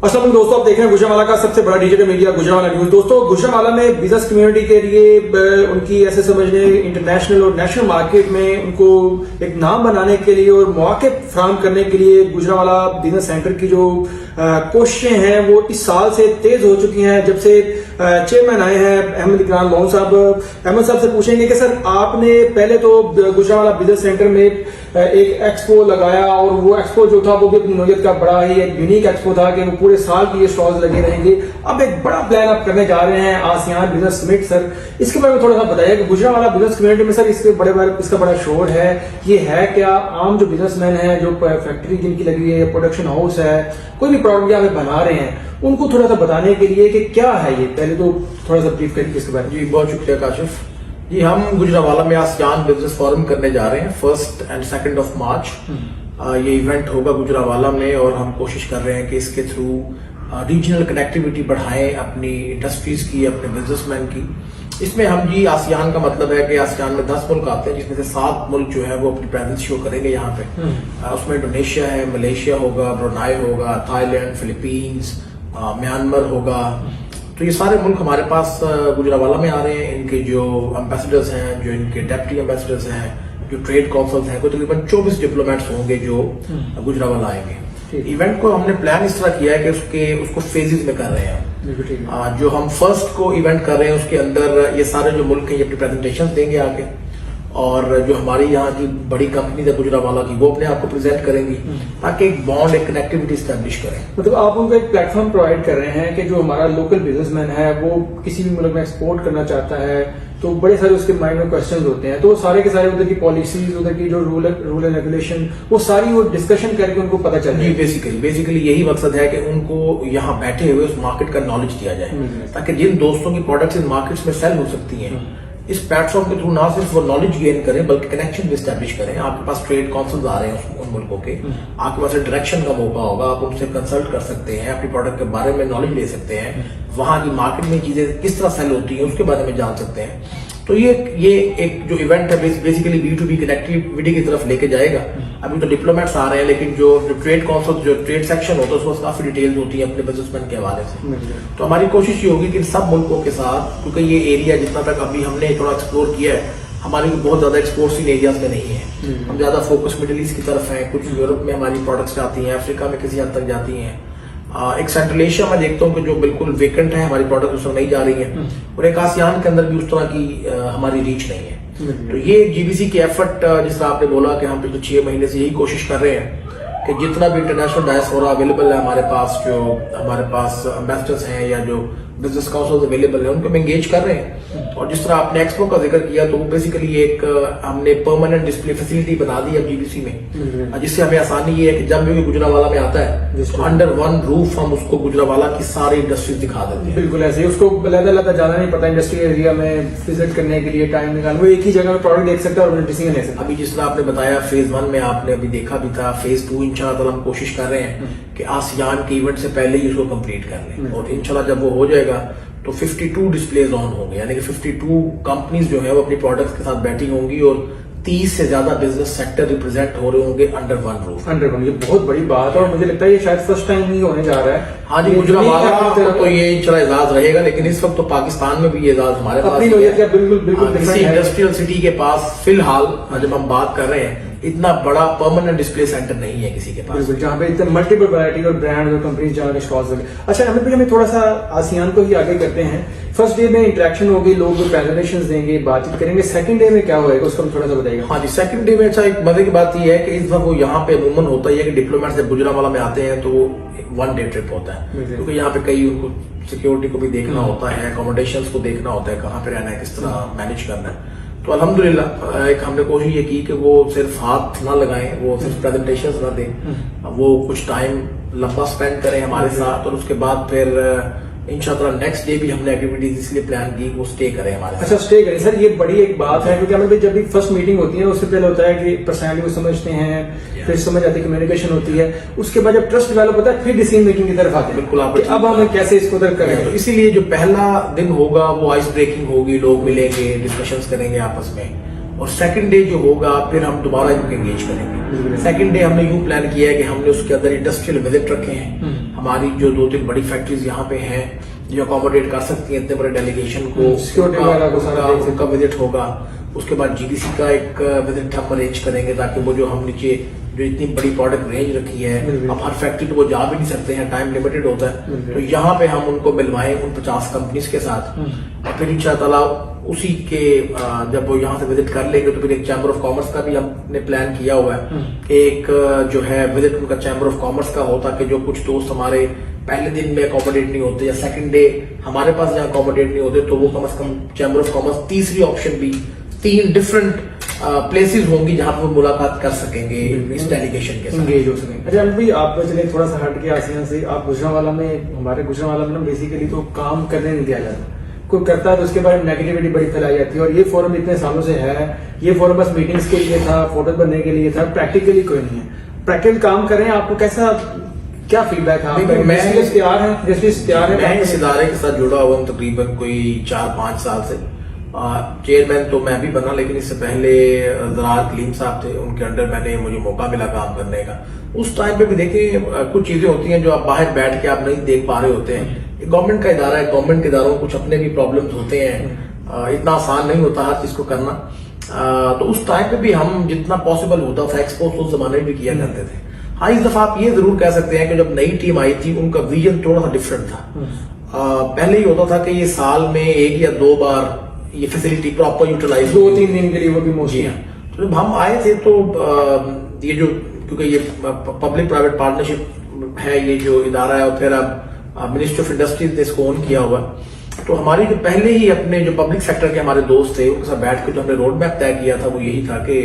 अस्सलाम दोस्तों, आप देख रहे हैं गुजरावाला का सबसे बड़ा डिजिटल मीडिया गुजरावाला न्यूज। दोस्तों, गुजरावाला में बिजनेस कम्युनिटी के लिए उनकी ऐसे समझने इंटरनेशनल और नेशनल मार्केट में उनको एक नाम बनाने के लिए और मौके फराहम करने के लिए गुजरावाला बिजनेस सेंटर की जो कोशिशें हैं वो इस साल से तेज हो चुकी हैं। जब से चेयरमैन आए हैं अहमद इकराम लोन साहब, अहमद साहब से पूछेंगे कि सर आपने पहले तो गुजरावाला बिजनेस सेंटर में एक एक्सपो लगाया और वो एक्सपो जो था वो भी अपनी नौयत का बड़ा ही एक यूनिक एक्सपो था कि वो पूरे साल की ये स्टॉल्स लगे रहेंगे। अब एक बड़ा प्लान आप करने जा रहे हैं आसियान बिजनेस समिट। सर इसके बारे में थोड़ा सा बताइए कि गुजरावाला बिजनेस कम्युनिटी में सर इसका बड़ा शोर है, ये है क्या? आम जो बिजनेसमैन है, जो फैक्ट्री जिनकी लगी है, प्रोडक्शन हाउस है, कोई भी प्रोडक्ट यहाँ पे बना रहे हैं, उनको थोड़ा सा बताने के लिए कि क्या है ये, पहले तो थोड़ा सा ब्रीफ करिए इसके बारे में। जी बहुत शुक्रिया काशिफ जी। हम गुजरावाला में आसियान बिजनेस फोरम करने जा रहे हैं 1 और 2 मार्च। ये इवेंट होगा गुजरावाला में और हम कोशिश कर रहे हैं कि इसके थ्रू रीजनल कनेक्टिविटी बढ़ाएं अपनी इंडस्ट्रीज की, अपने बिजनेसमैन की। इसमें हम जी आसियान का मतलब है कि आसियान में 10 मुल्क आते हैं, जिसमें से 7 मुल्क जो है वो अपनी प्रेजेंस शो करेंगे यहाँ पे। उसमें इंडोनेशिया है, मलेशिया होगा, ब्रुनाई होगा, थाईलैंड, फिलीपींस, म्यांमार होगा। तो ये सारे मुल्क हमारे पास गुजरावाला में आ रहे हैं। इनके जो एम्बेसडर्स हैं, जो इनके डेप्टी एम्बेसडर्स हैं, जो ट्रेड काउंसिल्स हैं, कोई तकरीबन 24 डिप्लोमेट्स होंगे जो गुजरावाला आएंगे। इवेंट को हमने प्लान इस तरह किया है कि उसको फेजेस में कर रहे हैं। जो हम फर्स्ट को इवेंट कर रहे हैं उसके अंदर ये सारे जो मुल्क हैं ये अपनी प्रेजेंटेशन देंगे आगे, और जो हमारी यहाँ की बड़ी कंपनी है गुजरावाला की वो अपने आप को प्रेजेंट करेंगी, ताकि एक बॉन्ड, एक कनेक्टिविटी स्टैब्लिश करें। मतलब आप उनको एक प्लेटफॉर्म प्रोवाइड कर रहे हैं कि जो हमारा लोकल बिजनेसमैन है वो किसी भी मुल्क में एक्सपोर्ट करना चाहता है तो बड़े सारे उसके माइंड में क्वेश्चंस होते हैं, तो सारे के सारे उधर की पॉलिसीज, उधर की जो रूल एंड रेगुलेशन, वो सारी वो डिस्कशन करके उनको पता चल जाए। बेसिकली यही मकसद है कि उनको यहाँ बैठे हुए उस मार्केट का नॉलेज दिया जाए, ताकि जिन दोस्तों की प्रोडक्ट्स इन मार्केट्स में सेल हो सकती हैं, इस प्लेटफॉर्म के थ्रू ना सिर्फ वो नॉलेज गेन करें बल्कि कनेक्शन भी स्टैब्लिश करें। आपके पास ट्रेड काउंसिल्स आ रहे हैं उन मुल्कों के, आपके पास डायरेक्शन का मौका होगा, आप उनसे कंसल्ट कर सकते हैं, अपनी प्रोडक्ट के बारे में नॉलेज ले सकते हैं, वहां की मार्केट में चीजें किस तरह सेल होती है उसके बारे में जान सकते हैं। तो ये एक जो इवेंट है बेसिकली B2B कनेक्टिविटी की तरफ लेके जाएगा। अभी तो डिप्लोमेट्स आ रहे हैं, लेकिन जो ट्रेड काउंसिल, जो ट्रेड सेक्शन होता है उसमें काफी डिटेल्स होती है अपने बिजनेसमैन के हवाले से। तो हमारी कोशिश ये होगी कि सब मुल्कों के साथ, क्योंकि ये एरिया जितना तक अभी हमने थोड़ा एक्सप्लोर किया है, हमारी बहुत ज्यादा एक्सपोर्ट्स इन एरियाज में नहीं है। हम ज्यादा फोकस मिडिल ईस्ट की तरफ है, कुछ यूरोप में हमारी प्रोडक्ट्स जाती हैं, अफ्रीका में किसी हद तक जाती हैं, एक सेंट्रल एशिया में देखता हूँ कि जो बिल्कुल वेकेंट है हमारी प्रोडक्ट उसमें नहीं जा रही है, और एक आसियान के अंदर भी उस तरह की हमारी रीच नहीं है। तो ये जीबीसी की एफर्ट, जिस तरह आपने बोला कि हम पिछले 6 महीने से यही कोशिश कर रहे हैं कि जितना भी इंटरनेशनल डायस्पोरा अवेलेबल है हमारे पास, जो हमारे पास एम्बेसडर्स हैं या जो बिजनेस काउंसिल अवेलेबल है, उनको हम एंगेज कर रहे हैं। और जिस तरह आपने एक्सपो का जिक्र किया, तो वो बेसिकली एक हमने परमानेंट डिस्प्ले फैसिलिटी बना दी है जीबीसी में, जिससे हमें आसानी ये है कि जब भी गुजरावाला में आता है तो अंडर वन रूफ हम उसको गुजरावाला की सारी इंडस्ट्रीज दिखा देते हैं। बिल्कुल ऐसे ही, उसको लहदा जाना नहीं पड़ता इंडस्ट्री एरिया में विजिट करने के लिए, टाइम निकाल, वो एक ही जगह में प्रोडक्ट देख सकता है और डिसीजन ले सकता है। अभी जिस तरह आपने बताया फेज 1 में आपने अभी देखा भी था, फेज 2 इंशाल्लाह हम कोशिश कर रहे हैं कि आसियान के इवेंट से पहले ही उसको कंप्लीट कर लें, और इंशाल्लाह जब वो हो जाएगा तो 52 डिस्प्लेज ऑन होंगे, यानी कि 52 कंपनीज जो है वो अपनी प्रोडक्ट्स के साथ बैठी होंगी और 30 से ज्यादा बिजनेस सेक्टर रिप्रेजेंट हो रहे होंगे अंडर वन रूफ। ये बहुत बड़ी बात है और मुझे लगता है ये शायद फर्स्ट टाइम ही होने जा रहा है। हाँ जी, गुजरावाला तो ये इंशाल्लाह एजाज रहेगा, लेकिन इस वक्त तो पाकिस्तान में भी ये एजाज हमारे पास बिल्कुल किसी इंडस्ट्रियल सिटी के पास फिलहाल जब हम बात कर रहे हैं इतना बड़ा परमानेंट डिस्प्ले सेंटर नहीं है किसी के पास, जहाँ पे इतने मल्टीपल वैरायटी और ब्रांड और कंपनीज जहाँ के स्टॉल्स लगे। अच्छा अमित भाई, हमें थोड़ा सा आसियान को ही आगे करते हैं। फर्स्ट डे में इंटरेक्शन होगी, लोग प्रेजेंटेशन देंगे, बातचीत करेंगे। सेकंड डे में क्या होगा उसको थोड़ा सा बताइएगा। हाँ जी, सेकंड डे में अच्छा एक मजे की बात यह है कि इस वक्त वो यहाँ पे अमूमन होता है कि डिप्लोमेट्स जब गुजरावाला में आते हैं तो वो 1 डे ट्रिप होता है, क्योंकि यहाँ पे कई उनको सिक्योरिटी को भी देखना होता है, अकोमोडेशन को देखना होता है, कहाँ पे रहना है, किस तरह मैनेज करना है। तो एक हमने कोशिश ये की कि वो सिर्फ हाथ ना लगाएं, वो सिर्फ प्रेजेंटेशन ना दें, वो कुछ टाइम लंबा स्पेंड करें हमारे साथ, और उसके बाद फिर इंशाल्लाह नेक्स्ट डे भी हमने एक्टिविटीज इसलिए प्लान की वो स्टे करें हमारे। अच्छा स्टे करें सर, ये बड़ी एक बात है, क्योंकि हमें जब भी फर्स्ट मीटिंग होती है उससे पहले होता है कि पर्सनैलिटी को समझते हैं, फिर समझ आती है, कम्युनिकेशन होती है, उसके बाद जब ट्रस्ट डेवलप होता है फिर डिसीजन मेकिंग की तरफ आते हैं। बिल्कुल, आप अब हम कैसे इसको करें। तो इसीलिए जो पहला दिन होगा वो आइस ब्रेकिंग होगी, लोग मिलेंगे, डिस्कशंस करेंगे आपस में, और सेकंड डे जो होगा फिर हम दोबारा इनको एंगेज करेंगे। सेकंड डे हमने यूं प्लान किया है कि हमने उसके अंदर इंडस्ट्रियल विजिट रखे हैं, हमारी जो 2-3 बड़ी फैक्ट्रीज यहाँ पे हैं जो अकोमोडेट कर सकती हैं इतने बड़े डेलीगेशन को, सिक्योरिटी वगैरह को सारा देख सकते हैं। उनका विजिट होगा। उसके बाद जीडीसी का एक विजिट हम अरेंज करेंगे ताकि वो जो हम नीचे जो इतनी बड़ी प्रोडक्ट रेंज रखी है, अब हर फैक्ट्री तो वो जा भी नहीं सकते हैं, टाइम लिमिटेड होता है, तो यहाँ पे हम उनको मिलवाएं उन 50 कंपनीज के साथ। और फिर इंशाअल्लाह उसी के जब वो यहाँ से विजिट कर लेंगे तो फिर एक चैम्बर ऑफ कॉमर्स का भी हमने प्लान किया हुआ है, एक जो है विजिट उनका चैम्बर ऑफ कॉमर्स का हो, ताकि जो कुछ दोस्त हमारे पहले दिन में अकोमोडेट नहीं होते या सेकंड डे हमारे पास जहाँ अकोमोडेट नहीं होते तो वो कम से कम चैम्बर ऑफ कॉमर्स तीसरी ऑप्शन भी 3 डिफरेंट प्लेसेस होंगी जहां पर वो मुलाकात कर सकेंगे इस डेलीगेशन के साथ, एंगेज हो सकेंगे। अच्छा अभी आप चले थोड़ा सा हट के आसियान से, आप गुजरांवाला में, हमारे गुजरांवाला में ना बेसिकली तो काम करने नहीं दिया जाता, कोई करता है तो उसके बारे में नेगेटिविटी बड़ी फैलाई जाती है। और ये फोरम इतने सालों से है, ये फोरम बस मीटिंग्स के लिए था, फोटोज बनने के लिए था, प्रैक्टिकली कोई नहीं है। प्रैक्टिकल काम करें, आपको कैसा क्या फीडबैक है? मैं तैयार है मैं इस इदारे के साथ जुड़ा हुआ हूँ तकरीबन कोई 4-5 साल से। चेयरमैन तो मैं भी बना, लेकिन इससे पहले ज़रार कलीम साहब थे, उनके अंडर मुझे मौका मिला काम करने का। उस टाइम पे भी देखिए कुछ चीजें होती हैं जो आप बाहर बैठ के आप नहीं देख पा रहे होते हैं। गवर्नमेंट का इदारा है, गवर्नमेंट के इदारों में कुछ अपने भी प्रॉब्लम्स होते हैं, इतना आसान नहीं होता हर चीज को करना। तो उस टाइम पे भी हम जितना पॉसिबल होता था एक्सपोज उस जमाने में भी किया करते थे। हाँ, इस दफा आप ये जरूर कह सकते हैं कि जब नई टीम आई थी उनका विजन थोड़ा सा डिफरेंट था। पहले ही होता था कि ये साल में 1 या 2 बार ये फैसिलिटी प्रॉपर यूटिलाइज 2-3 दिन के लिए वो भी मोस्टली। तो जब हम आए थे तो ये जो क्योंकि ये पब्लिक प्राइवेट पार्टनरशिप है ये जो इदारा है, और फिर अब मिनिस्ट्री ऑफ इंडस्ट्रीज ने इसको ऑन किया हुआ, तो हमारी जो पहले ही अपने जो पब्लिक सेक्टर के हमारे दोस्त थे उनके साथ बैठ के जो हमने रोड मैप तय किया था वो यही था कि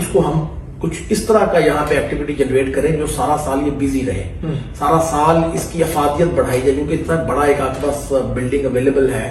इसको हम कुछ इस तरह का यहाँ पे एक्टिविटी जनरेट करें जो सारा साल ये बिजी रहे, सारा साल इसकी अफादियत बढ़ाई जाए, क्योंकि इतना बड़ा एक आपके पास बिल्डिंग अवेलेबल है,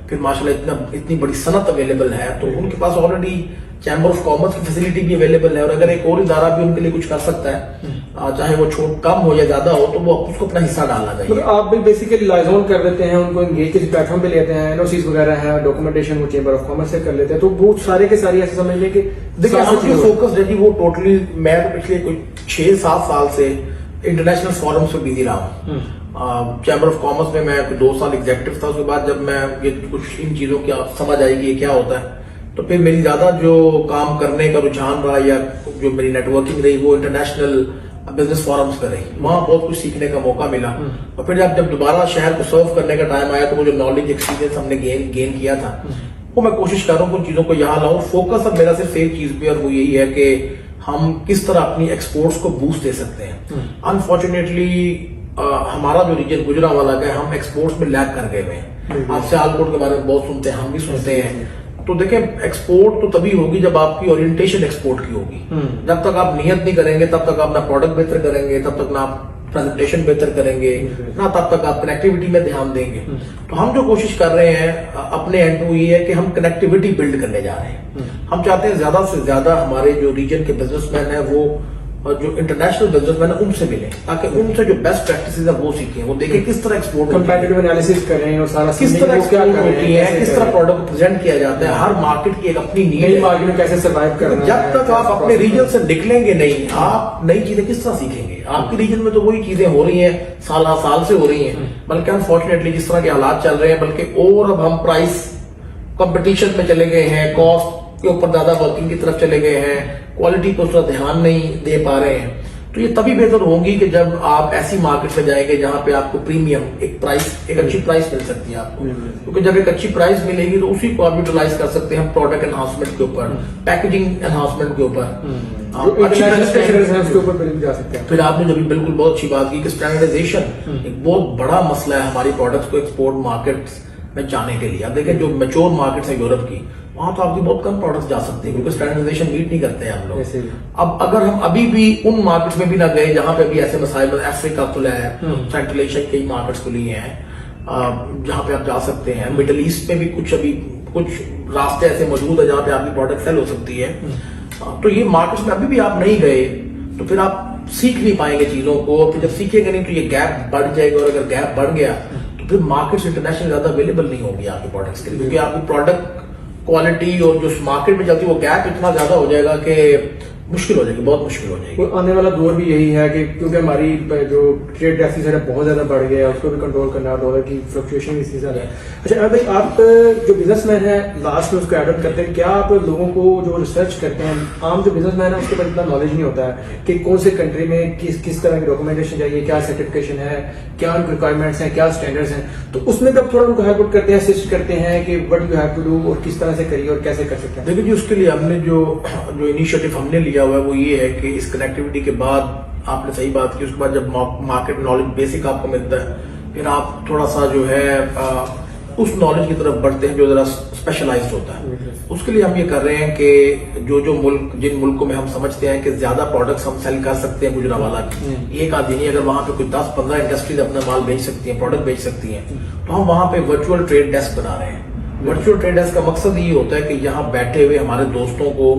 फिर माशाल्लाह इतनी बड़ी सनत अवेलेबल है, तो उनके पास ऑलरेडी चैम्बर ऑफ कॉमर्स की फैसिलिटी भी अवेलेबल है। और अगर एक और इदारा भी उनके लिए कुछ कर सकता है, चाहे वो छोट कम हो या ज्यादा हो, तो वो उसको अपना हिस्सा डालना चाहिए। तो आप भी बेसिकली लाइजोन कर देते हैं, उनको एंगेज किसी प्लेटफॉर्म पे लेते हैं, एनओसीज वगैरह है, डॉक्यूमेंटेशन वो चैम्बर ऑफ कॉमर्स से कर लेते हैं, तो वो सारे के सारे ऐसे समझ लें कि देखिए हमारी फोकस है जी वो टोटली, मैं तो पिछले कोई 6-7 साल से इंटरनेशनल फोरम्स पे बिजी रहा हूँ। चैम्बर ऑफ कॉमर्स में मैं 2 साल एग्जेक्टिव था, उसके बाद जब मैं ये कुछ इन चीजों की समझ आएगी ये क्या होता है, तो फिर मेरी ज्यादा जो काम करने का रुझान रहा या जो मेरी नेटवर्किंग रही वो इंटरनेशनल बिजनेस फोरम्स पे रही, वहां बहुत कुछ सीखने का मौका मिला। और फिर जब दोबारा शहर को सर्व करने का टाइम आया तो वो जो नॉलेज एक्सपीरियंस हमने गेन किया था वो मैं कोशिश कर रहा हूँ कुछ चीजों को यहाँ लाऊं। फोकस अब मेरा सिर्फ एक चीज पे और वो यही है कि हम किस तरह अपनी एक्सपोर्ट्स को बूस्ट दे सकते हैं। अनफॉर्चुनेटली हमारा जो रीजन गुजरांवाला का है, हम एक्सपोर्ट्स में लैग कर गए हैं। आप सियालकोट के बारे में बहुत सुनते हैं, हम भी सुनते हैं। तो देखें एक्सपोर्ट तो तभी होगी जब आपकी ओरिएंटेशन एक्सपोर्ट की होगी। जब तक आप नियत नहीं करेंगे तब तक आप ना प्रोडक्ट बेहतर करेंगे, तब तक ना आप प्रेजेंटेशन बेहतर करेंगे, ना तब तक आप कनेक्टिविटी में ध्यान देंगे। तो हम जो कोशिश कर रहे हैं अपने एंड टू ये है कि हम कनेक्टिविटी बिल्ड करने जा रहे हैं। हम चाहते हैं ज्यादा से ज्यादा हमारे जो रीजन के बिजनेसमैन है वो और जो इंटरनेशनल बिजनेसमैन है उनसे मिले, ताकि उनसे जो बेस्ट प्रैक्टिसेस है वो सीखें, वो देखें किस तरह एक्सपोर्ट कंपैटिटिव एनालिसिस करें और सारा किस तरह एक्सपोर्ट होती है, किस तरह प्रोडक्ट को प्रेजेंट किया जाता है, हर मार्केट की एक अपनी नीड है, मार्केट में कैसे सर्वाइव करना है। जब तक आप अपने रीजन से निकलेंगे नहीं, आप नई चीजें किस तरह सीखेंगे? आपके रीजन में तो वही चीजें हो रही हैं, साल से हो रही हैं, बल्कि अनफॉर्चुनेटली जिस तरह के हालात चल रहे हैं, बल्कि और अब हम प्राइस कंपटीशन में चले गए हैं, कॉस्ट के ऊपर ज्यादा वर्किंग की तरफ चले गए हैं, क्वालिटी पर उसका ध्यान नहीं दे पा रहे हैं। तो ये तभी बेहतर होगी कि जब आप ऐसी मार्केट में जाएंगे जहां पे आपको प्रीमियम एक अच्छी प्राइस मिल सकती है आपको, क्योंकि जब एक अच्छी प्राइस मिलेगी तो उसी को आप यूटिलाइज कर सकते हैं प्रॉडक्ट एनहांसमेंट के ऊपर, पैकेजिंग एनहांसमेंट के ऊपर, जा सकते हैं। फिर आपने जब बिल्कुल बहुत अच्छी बात की कि स्टैंडर्डाइजेशन एक बहुत बड़ा मसला है हमारी प्रोडक्ट्स को एक्सपोर्ट मार्केट में जाने के लिए। आप देखें जो मैच्योर मार्केट्स है यूरोप की, वहां तो आपकी बहुत कम प्रोडक्ट्स जा सकते हैं क्योंकि स्टैंडर्डाइजेशन मीट नहीं करते हैं हम लोग। अब अगर हम अभी भी उन मार्केट्स में भी ना गए जहां पे भी ऐसे मसाइल, अफ्रीका खुला है, सेंट्रल एशिया की मार्केट्स खुली हैं जहां पे आप जा सकते हैं, मिडिल ईस्ट में भी कुछ रास्ते ऐसे मौजूद है जहां पे आपकी प्रोडक्ट सेल हो सकती है। तो ये मार्केट्स में अभी भी आप नहीं गए तो फिर आप सीख नहीं पाएंगे चीजों को, फिर जब सीखेंगे नहीं तो ये गैप बढ़ जाएगा, और अगर गैप बढ़ गया तो फिर मार्केट्स इंटरनेशनल ज्यादा अवेलेबल नहीं होगी आपके प्रोडक्ट्स के लिए, क्योंकि आपकी प्रोडक्ट क्वालिटी और जो मार्केट में चलती है वो गैप इतना ज्यादा हो जाएगा कि मुश्किल हो जाएगी, बहुत मुश्किल हो जाएगी। तो आने वाला दौर भी यही है कि क्योंकि हमारी जो ट्रेड डेफिसिट है बहुत ज्यादा बढ़ गया है, उसको भी कंट्रोल करना, डॉलर की फ्लक्चुएशन इसी ज्यादा है। अच्छा अमित भाई, आप जो बिजनेसमैन है लास्ट में उसको एड ऑन करते हैं, क्या आप लोगों को जो रिसर्च करते हैं, आम जो बिजनेसमैन है उसके पास इतना नॉलेज नहीं होता है कि कौन से कंट्री में किस तरह की डॉक्यूमेंटेशन चाहिए, क्या सर्टिफिकेशन है, क्या रिक्वायरमेंट्स हैं, क्या स्टैंडर्ड्स हैं, तो उसमें तब थोड़ा उनको हेल्प करते हैं, असिस्ट करते हैं कि what you have to do और किस तरह से करिए और कैसे कर सकते हैं। देखिए जी, उसके लिए हमने जो इनिशिएटिव हमने लिया हुआ है वो ये है कि इस कनेक्टिविटी के बाद, आपने सही बात की, उसके बाद जब मार्केट नॉलेज बेसिक आपको मिलता है, फिर आप थोड़ा सा जो है उस नॉलेज की तरफ बढ़ते हैं जो जरा स्पेशलाइज्ड होता है। उसके लिए हम ये कर रहे हैं कि जिन मुल्कों में हम समझते हैं कि ज्यादा प्रोडक्ट्स हम सेल कर सकते हैं गुजरावाला की, एक आदमी नहीं, अगर वहां पे कोई 10-15 इंडस्ट्रीज अपना माल बेच सकती हैं, प्रोडक्ट बेच सकती हैं, तो हम वहां पे वर्चुअल ट्रेड डेस्क बना रहे हैं। वर्चुअल ट्रेड डेस्क का मकसद ये होता है कि यहाँ बैठे हुए हमारे दोस्तों को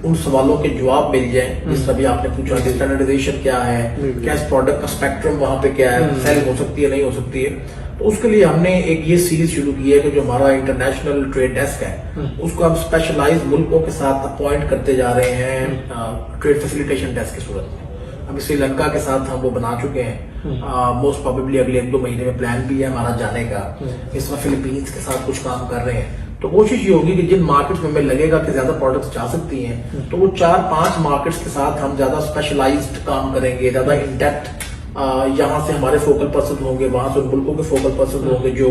उन सवालों के जवाब मिल जाए, जिस तरह भी आपने पूछा कि स्टैंडर्डाइजेशन क्या है, क्या इस प्रोडक्ट का स्पेक्ट्रम वहां पे क्या है, सेल हो सकती है नहीं हो सकती है। तो उसके लिए हमने एक ये सीरीज शुरू की है कि जो हमारा इंटरनेशनल ट्रेड डेस्क है उसको हम स्पेशलाइज्ड मुल्कों के साथ अपॉइंट करते जा रहे हैं ट्रेड फैसिलिटेशन डेस्क की सूरत में। अभी श्रीलंका के साथ हम वो बना चुके हैं, मोस्ट प्रोबेबली अगले 1-2 महीने में प्लान भी है हमारा जाने का। इस वक्त फिलीपींस के साथ कुछ काम कर रहे हैं। तो कोशिश ये होगी कि जिन मार्केट्स में हमें लगेगा कि ज्यादा प्रोडक्ट्स जा सकती हैं, तो वो 4-5 मार्केट्स के साथ हम ज्यादा स्पेशलाइज्ड काम करेंगे, ज्यादा इंडेप्थ यहाँ से हमारे फोकल पर्सन होंगे, वहां से उन मुल्कों के फोकल पर्सन होंगे जो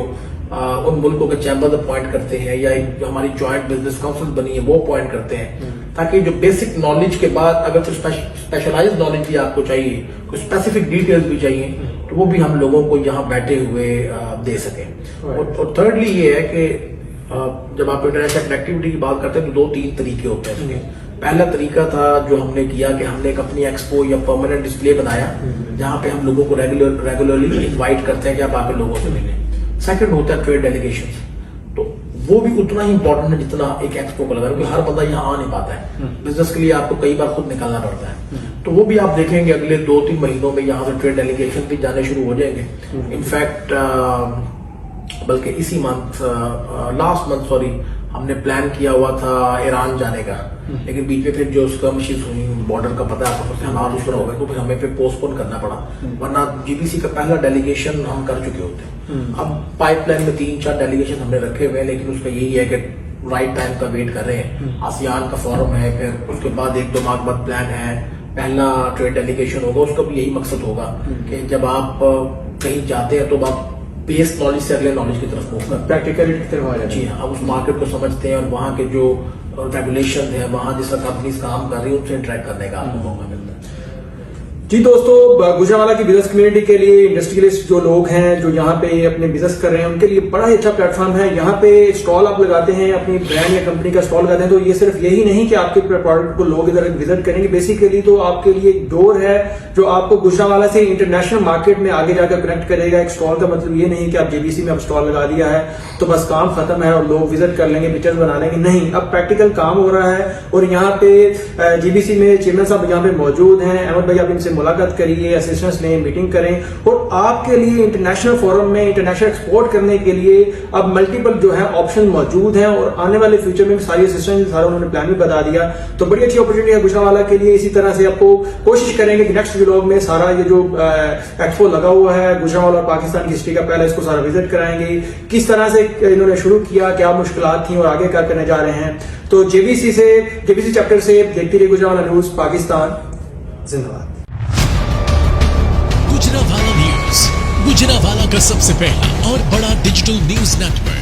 उन मुल्कों के चैम्बर अपॉइंट करते हैं, या जो हमारी ज्वाइंट बिजनेस काउंसिल बनी है वो अपॉइंट करते हैं, ताकि जो बेसिक नॉलेज के बाद अगर कुछ स्पेशलाइज्ड नॉलेज भी आपको चाहिए, कुछ स्पेसिफिक डिटेल्स भी चाहिए, तो वो भी हम लोगों को यहाँ बैठे हुए दे सकें। और थर्डली ये है कि जब आप इंटरनेशनल कनेक्टिविटी की बात करते हैं तो 2-3 तरीके होते हैं इसके। पहला तरीका था जो हमने किया कि हमने एक अपनी एक्सपो या परमानेंट डिस्प्ले बनाया, जहां पे हम लोगों को रेगुलरली इनवाइट करते हैं कि आप आके लोगों से मिलें। सेकंड होता है ट्रेड डेलीगेशन, तो वो भी उतना ही इंपॉर्टेंट है जितना एक एक्सपो को लगा, क्योंकि हर बंदा यहाँ आ नहीं पाता है। बिजनेस के लिए आपको कई बार खुद निकालना पड़ता है। तो वो भी आप देखेंगे अगले 2-3 महीनों में यहाँ से ट्रेड डेलीगेशन भी जाने शुरू हो जाएंगे। इनफैक्ट बल्कि इसी मंथ, लास्ट मंथ सॉरी, हमने प्लान किया हुआ था ईरान जाने का, लेकिन बीच में फिर जो उसका मशीज हुई, बॉर्डर का पता है आपको, हालात उस तरह हो गए तो फिर हमें फिर पोस्टपोन करना पड़ा, वरना जीबीसी का पहला डेलीगेशन हम कर चुके होते। अब पाइपलाइन में 3-4 डेलीगेशन हमने रखे हुए हैं, लेकिन उसका यही है कि राइट टाइम का वेट कर रहे हैं। आसियान का फोरम है, फिर उसके बाद 1-2 माह बाद प्लान है, पहला ट्रेड डेलीगेशन होगा। उसका भी यही मकसद होगा कि जब आप कहीं जाते हैं तो आप बेस नॉलेज से अगले नॉलेज की तरफ मूव करते हैं, प्रैक्टिकली की तरफ आ जाए। जी हाँ, आप उस मार्केट को समझते हैं और वहाँ के जो रेगुलेशन है, वहाँ जिस कंपनीज काम कर रही है उनसे इंटरेक्ट करने का आपको मौका मिलता है। जी दोस्तों, गुजरावाला की बिजनेस कम्युनिटी के लिए, इंडस्ट्रियलिस्ट जो लोग हैं जो यहाँ पे अपने बिजनेस कर रहे हैं, उनके लिए बड़ा ही अच्छा प्लेटफॉर्म है। यहाँ पे स्टॉल आप लगाते हैं, अपनी ब्रांड या कंपनी का स्टॉल लगाते हैं, तो ये सिर्फ यही नहीं कि आपके प्रोडक्ट को लोग इधर विजिट करेंगे, बेसिकली तो आपके लिए एक डोर है जो आपको गुजरावाला से इंटरनेशनल मार्केट में आगे जाकर कनेक्ट करेगा। एक स्टॉल का मतलब ये नहीं कि आप जेबीसी में अब स्टॉल लगा दिया है तो बस काम खत्म है और लोग विजिट कर लेंगे, पिक्चर्स बना लेंगे, नहीं, अब प्रैक्टिकल काम हो रहा है। और यहाँ पे जेबीसी में चेयरमैन साहब यहाँ पे मौजूद हैं। अहमद भाई, आप इनसे मुलाकात करिए, असिस्टेंस लें, मीटिंग करें, और आपके लिए इंटरनेशनल फोरम में इंटरनेशनल एक्सपोर्ट करने के लिए अब मल्टीपल जो है ऑप्शन मौजूद हैं, और आने वाले फ्यूचर में सारी असिस्टेंस सारा उन्होंने प्लान भी बता दिया। तो बड़ी अच्छी अपॉर्चुनिटी है गुजरावाला के लिए। इसी तरह से आपको कोशिश करेंगे कि नेक्स्ट व्लॉग में सारा ये जो एक्सपो लगा हुआ है गुजरावाला और पाकिस्तान की हिस्ट्री का, पहले इसको सारा विजिट कराएंगे, किस तरह से इन्होंने शुरू किया, क्या मुश्किलात थी और आगे क्या करने जा रहे हैं। तो जेबीसी चैप्टर से देखते रहिए गुजरावाला न्यूज पाकिस्तान जिंदाबाद। गुजरावाला न्यूज, गुजरावाला का सबसे पहला और बड़ा डिजिटल न्यूज नेटवर्क।